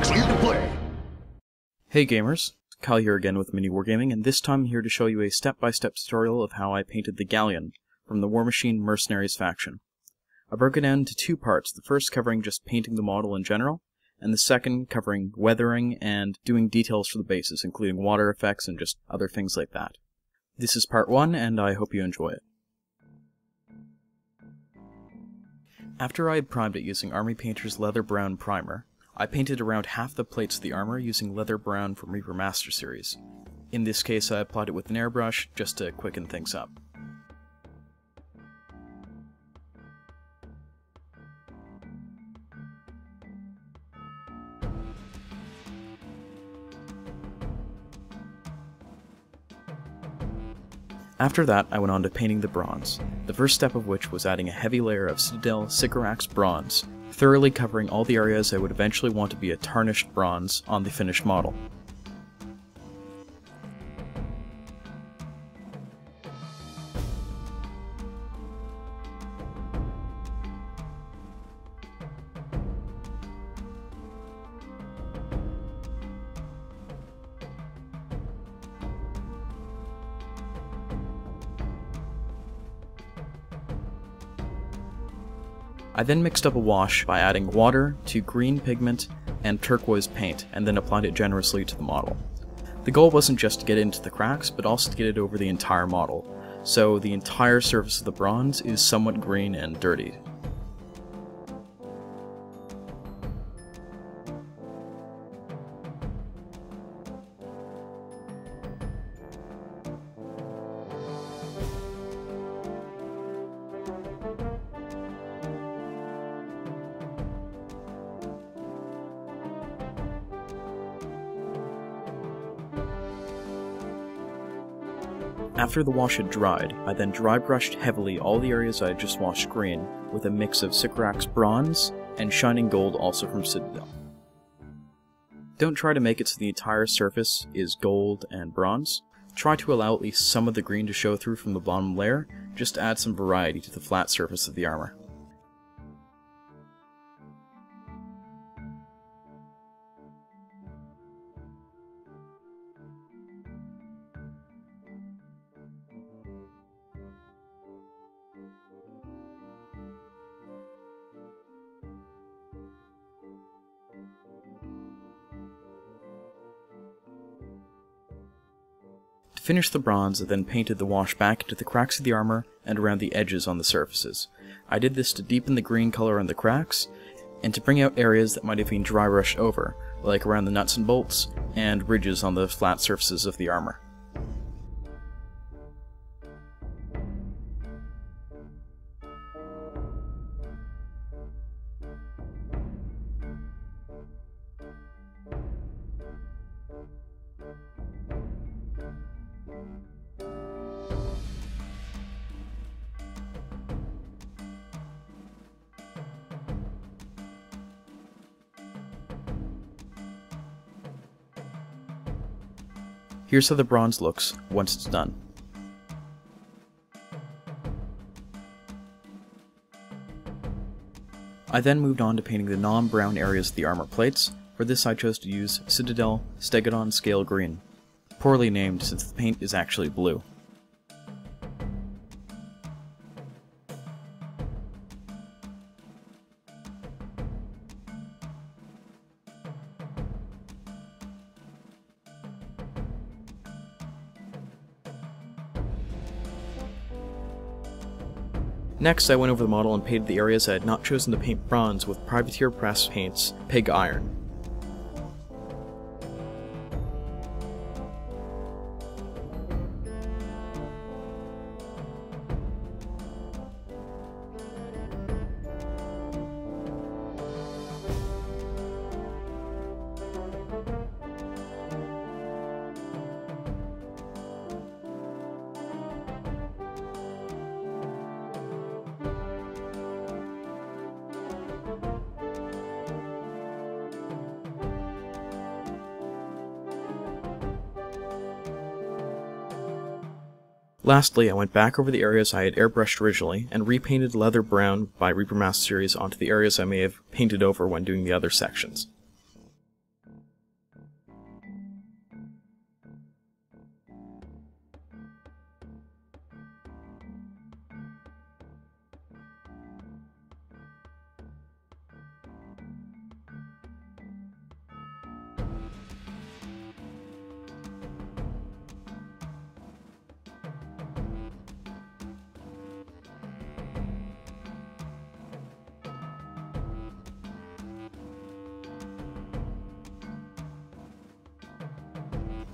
clear to play. Hey gamers, Kyle here again with MiniWarGaming, and this time I'm here to show you a step-by-step tutorial of how I painted the Galleon from the Warmachine Mercenaries faction. I broke it down into two parts, the first covering just painting the model in general, and the second covering weathering and doing details for the bases, including water effects and just other things like that. This is part 1, and I hope you enjoy it. After I had primed it using Army Painter's Leather Brown Primer, I painted around half the plates of the armor using Leather Brown from Reaper Master Series. In this case I applied it with an airbrush just to quicken things up. After that, I went on to painting the bronze, the first step of which was adding a heavy layer of siddell Sycorax bronze, thoroughly covering all the areas I would eventually want to be a tarnished bronze on the finished model. I then mixed up a wash by adding water to green pigment and turquoise paint, and then applied it generously to the model. The goal wasn't just to get it into the cracks, but also to get it over the entire model, so the entire surface of the bronze is somewhat green and dirty. After the wash had dried, I then dry brushed heavily all the areas I had just washed green with a mix of Sycorax bronze and shining gold also from Citadel. Don't try to make it so the entire surface is gold and bronze. Try to allow at least some of the green to show through from the bottom layer, just to add some variety to the flat surface of the armor. To finish the bronze, I then painted the wash back into the cracks of the armor and around the edges on the surfaces. I did this to deepen the green color on the cracks, and to bring out areas that might have been dry brushed over, like around the nuts and bolts, and ridges on the flat surfaces of the armor. Here's how the bronze looks once it's done. I then moved on to painting the non-brown areas of the armor plates. For this I chose to use Citadel Stegodon Scale Green, poorly named since the paint is actually blue. Next, I went over the model and painted the areas I had not chosen to paint bronze with Privateer Press Paint's Pig Iron. Lastly, I went back over the areas I had airbrushed originally, and repainted Leather Brown by Reaper Master Series onto the areas I may have painted over when doing the other sections.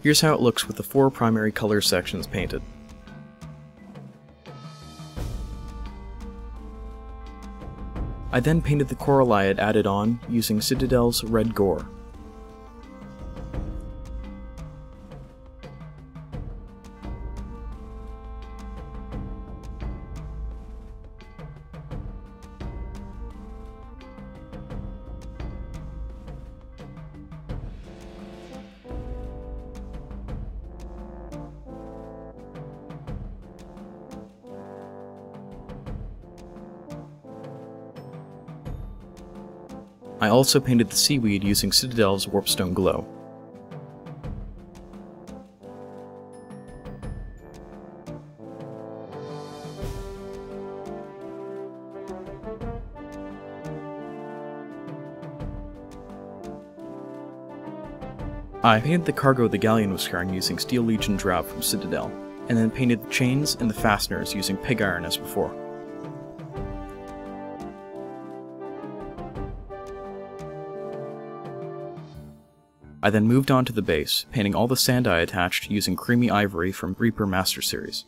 Here's how it looks with the 4 primary color sections painted. I then painted the coral I had added on using Citadel's red gore. I also painted the seaweed using Citadel's Warpstone Glow. I painted the cargo the Galleon was carrying using Steel Legion Drab from Citadel, and then painted the chains and the fasteners using pig iron as before. I then moved on to the base, painting all the sand I attached using Creamy Ivory from Reaper Master Series.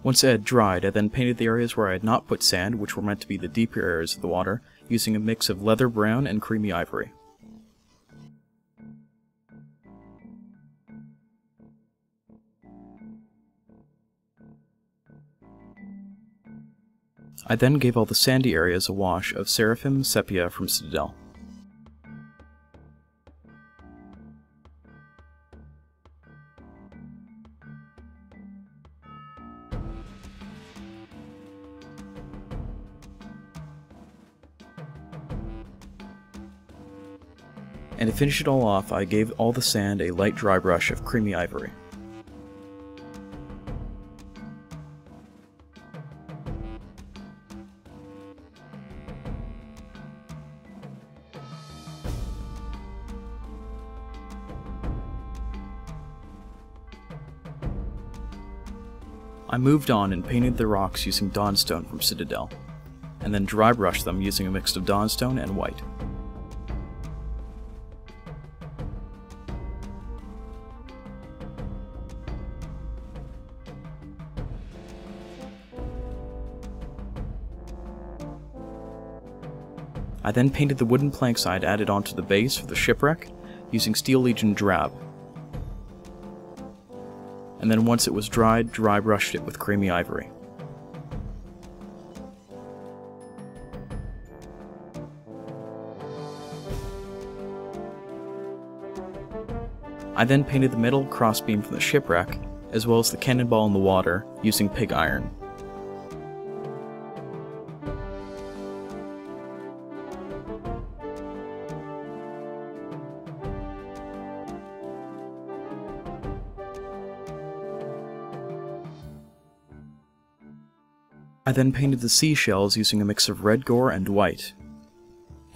Once it had dried, I then painted the areas where I had not put sand, which were meant to be the deeper areas of the water, using a mix of leather brown and creamy ivory. I then gave all the sandy areas a wash of Seraphim Sepia from Citadel. And to finish it all off, I gave all the sand a light dry brush of Creamy Ivory. I moved on and painted the rocks using Dawnstone from Citadel, and then dry brushed them using a mix of Dawnstone and white. I then painted the wooden planks I had added onto the base for the shipwreck using Steel Legion Drab, and then once it was dried, dry brushed it with Creamy Ivory. I then painted the metal crossbeam from the shipwreck, as well as the cannonball in the water, using pig iron. I then painted the seashells using a mix of red gore and white,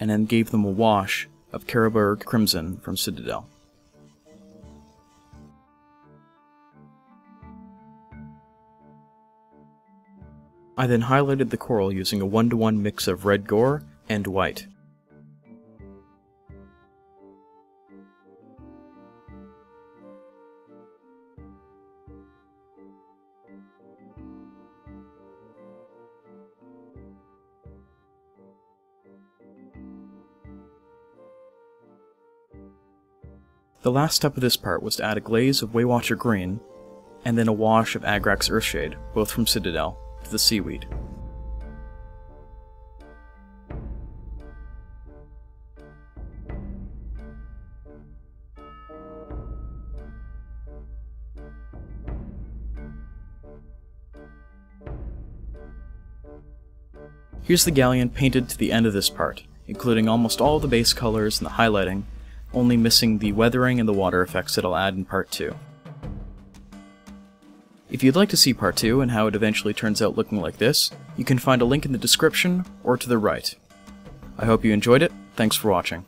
and then gave them a wash of Caraberg Crimson from Citadel. I then highlighted the coral using a 1-to-1 mix of red gore and white. The last step of this part was to add a glaze of Waywatcher Green, and then a wash of Agrax Earthshade, both from Citadel, to the seaweed. Here's the Galleon painted to the end of this part, including almost all the base colors and the highlighting, only missing the weathering and the water effects that I'll add in part 2. If you'd like to see part 2 and how it eventually turns out looking like this, you can find a link in the description or to the right. I hope you enjoyed it, thanks for watching.